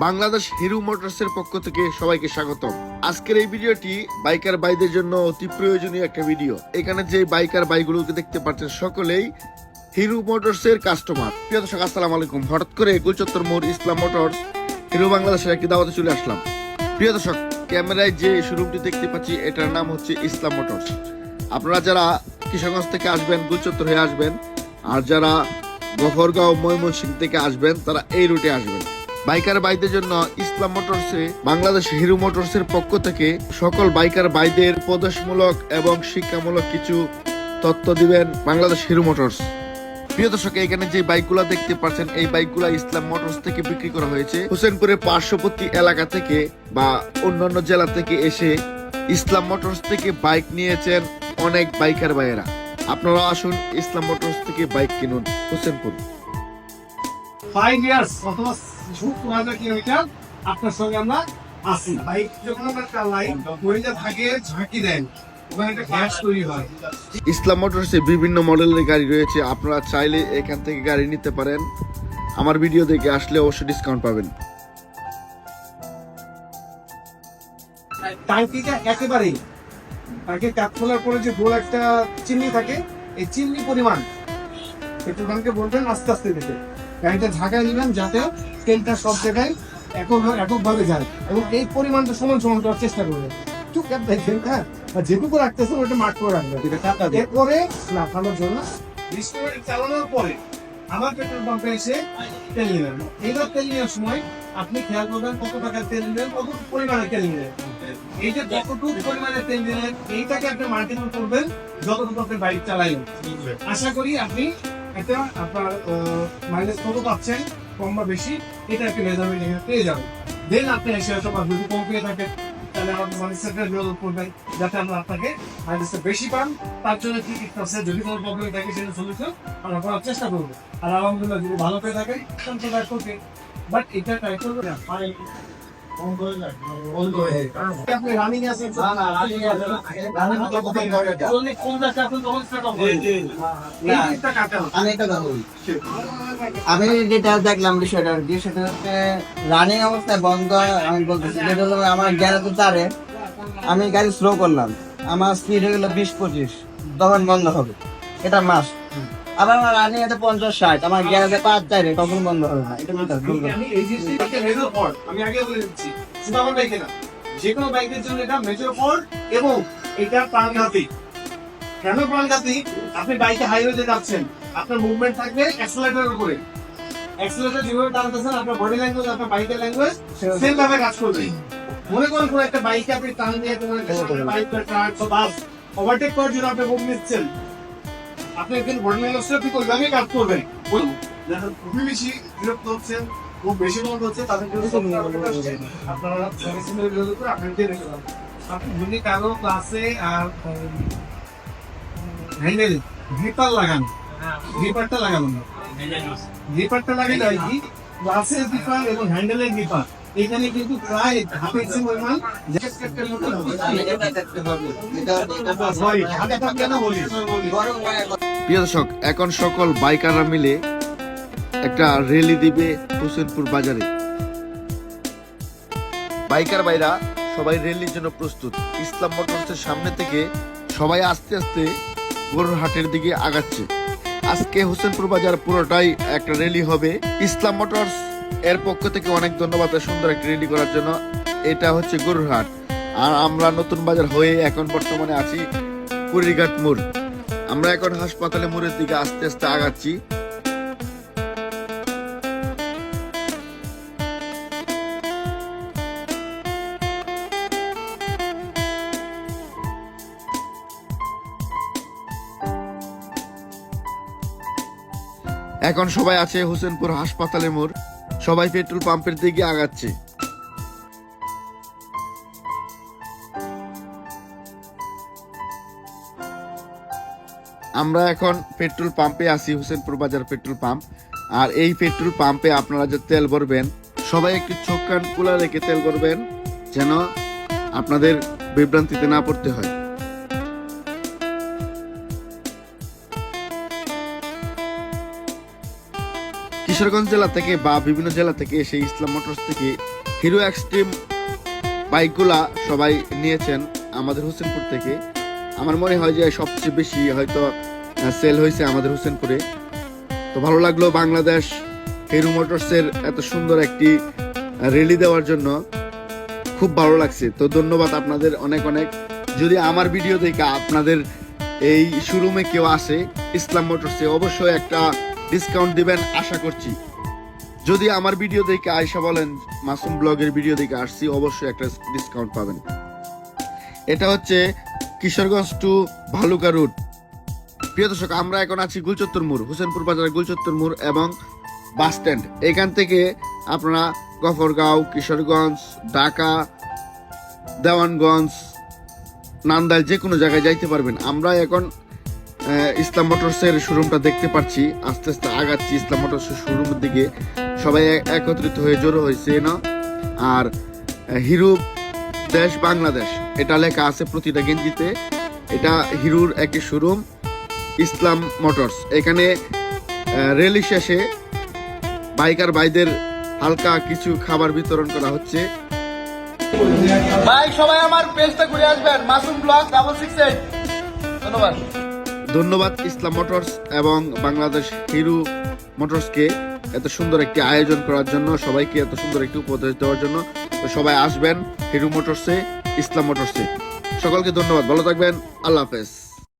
Bangladesh hero মোটরসের পক্ষ থেকে সবাইকে স্বাগতম। আজকের এই ভিডিওটি বাইকার ভাইদের জন্য অতি প্রয়োজনীয় একটা ভিডিও। এখানে যে বাইকার ভাইগুলোকে দেখতে পাচ্ছেন সকলেই হিরো মোটরসের কাস্টমার। প্রিয় দর্শক, আসসালামু আলাইকুম। হঠাৎ করে গুলচত্বর মোড় ইসলাম মোটরস হিরো বাংলাদেশের একটি দাওয়াতে চলে আসলাম। প্রিয় দর্শক, ক্যামেরায় যে শোরুমটি দেখতে পাচ্ছি এটার নাম হচ্ছে ইসলাম মোটরস। আপনারা যারা কিশোরগঞ্জ থেকে আসবেন গুলচত্বর হয়ে আসবেন, আর যারা গফরগাঁও ময়মনসিংহ থেকে আসবেন তারা এই রুটে আসবেন। বাইকার ভাইদের জন্য ইসলাম মোটরসে বাংলাদেশ হিরো মোটরসের পক্ষ থেকে সকল বাইকার ভাইদের উপদেশমূলক এবং শিক্ষামূলক কিছু তথ্য দিবেন বাংলাদেশ হিরো মোটরস। প্রিয় দর্শক, এখানে যে বাইকগুলা দেখতে পাচ্ছেন এই বাইকগুলা ইসলাম মোটরস থেকে বিক্রি করা হয়েছে। হোসেনপুরের পার্শ্ববর্তী এলাকা থেকে বা অন্যান্য জেলা থেকে এসে ইসলাম মোটরস থেকে বাইক নিয়েছেন অনেক বাইকার ভাইয়েরা। আপনারা আসুন ইসলাম মোটরস থেকে বাইক কিনুন হোসেনপুর। 5 ইয়ার্স অথবা 2000 কিলোমিটার আপনার সঙ্গে আমরা আছি। বাইক যখন আমরা চালাই ওইটা ভাগে ঝাঁকি দেন, ওখানে একটা গ্যাস তৈরি হয়। ইসলাম মোটরসে বিভিন্ন মডেলের গাড়ি রয়েছে, আপনারা চাইলে এখান থেকে গাড়ি নিতে পারেন। আমার ভিডিও দেখে আসলে অবশ্যই ডিসকাউন্ট পাবেন। টাঙ্কিটা একেবারেই টাঙ্কি ক্যাপ খোলার পরে যে গোল একটা চিমনি থাকে, এই চিমনি পরিমাণ পেট্রোল পাম্পকে বলবেন আস্তে আস্তে দিতে, গাড়িটা ঝাঁকায় দিবেন যাতে তেলটা সব জায়গায় এককভাবে যায় এবং এই পরিমাণটা সমান সমান করার চেষ্টা করবেন। একটু ক্যাপ দেখবেন, হ্যাঁ, আর যেটুকু রাখতেছেন ওটা মার্ক করে রাখবেন। এরপরে লাফানোর জন্য ডিসপ্লে চালানোর পরে আবার পেট্রোল পাম্পে এসে তেল নেবেন। এইবার তেল নেওয়ার সময় আপনি খেয়াল করবেন কত টাকার তেল নেবেন, কত পরিমাণে তেল নেবেন। এই যে কতটুকু পরিমাণে তেল নিলেন এইটাকে আপনি মার্কেটিং করবেন যতটুকু আপনি বাইক চালাইলেন। আশা করি আপনি একটা আপনার মাইলেজ কত পাচ্ছেন, কম বা বেশি, এটা একটা মেজারমেন্ট পেয়ে যাবেন। দেন আপনি এসে হয়তো বা যদি কম পেয়ে থাকেন তাহলে আমাদের মাইলেজটা যোগাযোগ করবেন যাতে আমরা আপনাকে মাইলেজটা বেশি পান। তার জন্য কি আছে, যদি কোনো প্রবলেম থাকে সেটা সলিউশন আমরা করার চেষ্টা করবো। আর আলহামদুলিল্লাহ যদি ভালো পেয়ে থাকেন তাহলে তো ব্যাক করবে, বাট এটা ট্রাই করবে না। আপনি রানিং আছেন? না না, রানিং আছে না। রানিং তো কোথায় করে এটা? আপনি কোন জায়গা আছেন তখন সেটা হবে। এই জিনিসটা কাটা হবে। আমি এটা জানি। আমি যেটা দেখলাম বিষয়টা আর কি, সেটা হচ্ছে রানিং অবস্থায় বন্ধ। আমি বলতেছি যেটা হলো আমার গ্যারেজে তারে আমি গাড়ি স্লো করলাম, আমার স্পিড হয়ে গেল 20-25, তখন বন্ধ হবে, এটা মাস্ট। আবার আমার রানিং আছে 50-60, আমার গ্যারেজে 5-4, তখন বন্ধ হবে না। এটা আমি এই জিনিসটা মেজর ফল্ট আমি আগে বলে দিচ্ছি, শুধু আমার বাইকে না, যে কোনো বাইকের জন্য এটা মেজর ফল্ট এবং এটা প্রাণঘাতী। কেন প্রাণঘাতী? আপনি বাইকে হাইওয়েতে যাচ্ছেন, আপনার মুভমেন্ট থাকবে অ্যাক্সেলারেটরের উপরে। অ্যাক্সেলারেটর যেভাবে টানতেছেন আপনার বডি ল্যাঙ্গুয়েজ, আপনার বাইকের ল্যাঙ্গুয়েজ সেম ভাবে কাজ করবে। মনে করেন কোন একটা বাইকে আপনি টান দিয়ে বাইক বা ট্রাক বা বাস ওভারটেক করার জন্য আপনি মুভ নিচ্ছেন, আপনি কিন্তু বডি ল্যাঙ্গুয়েজটা ঠিক ওইভাবে কাজ করবেন। খুবই বেশি বিরক্ত হচ্ছেন, খুব বেশি বন্ধ হচ্ছে, তাদের জন্য আপনারা আপনি যদি কারো ক্লাসে আর হ্যান্ডেল গ্রিপার লাগান, গ্রিপারটা লাগানো না, গ্রিপারটা লাগালে হয় কি ক্লাসের গ্রিপার এবং হ্যান্ডেলের গ্রিপার এখানে কিন্তু প্রায় হাফ ইঞ্চি পরিমাণ প্রিয় দর্শক, এখন সকল বাইকাররা মিলে একটা র্যালি দিবে হোসেনপুর বাজারে। বাইকার ভাইরা সবাই র্যালির জন্য প্রস্তুত। ইসলাম মোটরসের সামনে থেকে সবাই আস্তে আস্তে গরুর হাটের দিকে আগাচ্ছে। আজকে হোসেনপুর বাজার পুরোটাই একটা র্যালি হবে। ইসলাম মোটরস এর পক্ষ থেকে অনেক ধন্যবাদ সুন্দর একটা র্যালি করার জন্য। এটা হচ্ছে গরুর হাট, আর আমরা নতুন বাজার হয়ে এখন বর্তমানে আছি কুড়িঘাট মোড়। আমরা এখন হাসপাতালে মোড়ের দিকে আস্তে আস্তে আগাচ্ছি। এখন সবাই আছে হোসেনপুর হাসপাতালে মোড়, সবাই পেট্রোল পাম্পের দিকে আগাচ্ছে। আমরা এখন পেট্রোল পাম্পে আছি, হোসেনপুর বাজার পেট্রোল পাম্প। আর এই পেট্রোল পাম্পে আপনারা যে তেল ভরবেন সবাই একটু চোখ কান খোলা রেখে তেল ভরবেন, যেন আপনাদের বিভ্রান্তিতে না পড়তে হয়। কিশোরগঞ্জ জেলা থেকে বা বিভিন্ন জেলা থেকে এসে ইসলাম মোটরস থেকে হিরো এক্সট্রিম বাইকগুলা সবাই নিয়েছেন আমাদের হোসেনপুর থেকে। আমার মনে হয় যে সবচেয়ে বেশি হয়তো সেল হয়েছে আমাদের হোসেনপুরে। তো ভালো লাগলো বাংলাদেশ হিরো মোটরসের এত সুন্দর একটি র্যালি দেওয়ার জন্য, খুব ভালো লাগছে। তো ধন্যবাদ আপনাদের অনেক অনেক। যদি আমার ভিডিও দেখে আপনাদের এই শোরুমে কেউ আসে ইসলাম মোটরসে, অবশ্যই একটা ডিসকাউন্ট দিবেন আশা করছি। যদি আমার ভিডিও দেখে আয়সা বলেন মাসুম ব্লগের ভিডিও দেখে আসছি, অবশ্যই একটা ডিসকাউন্ট পাবেন। এটা হচ্ছে কিশোরগঞ্জ টু ভালুকা রুট। প্রিয় দর্শক, আমরা এখন আছি গুলচত্বর মোড়, হোসেনপুর বাজারের গুলচত্বর মোড় এবং বাস স্ট্যান্ড। এখান থেকে আপনারা গফরগাঁও, কিশোরগঞ্জ, ঢাকা, দেওয়ানগঞ্জ, নান্দাইল যে কোনো জায়গায় যাইতে পারবেন। আমরা এখন ইসলাম মোটরসের শোরুমটা দেখতে পাচ্ছি, আস্তে আস্তে আগাচ্ছি ইসলাম মোটরসের শোরুমের দিকে। সবাই একত্রিত হয়ে জড়ো হয়েছে না। আর হিরো দেশ বাংলাদেশ এটা লেখা আছে প্রতিটা গেঞ্জিতে। এটা হিরোর একটি শোরুম ইসলাম মোটরস। এখানে র্যালি শেষে বাইকার ভাইদের হালকা কিছু খাবার বিতরণ করা হচ্ছে। ভাই সবাই আমার পেজটা ঘুরে আসবেন, মাসুম ব্লগ 668। ধন্যবাদ। ধন্যবাদ ইসলাম মোটরস এবং বাংলাদেশ হিরো মোটরসকে এত সুন্দর একটি আয়োজন করার জন্য, সবাইকে এত সুন্দর একটি উপদেশ দেওয়ার জন্য। তো সবাই আসবেন হিরো মোটরসে, ইসলাম মোটরসে। সকলকে ধন্যবাদ, ভালো থাকবেন, আল্লাহ হাফেজ।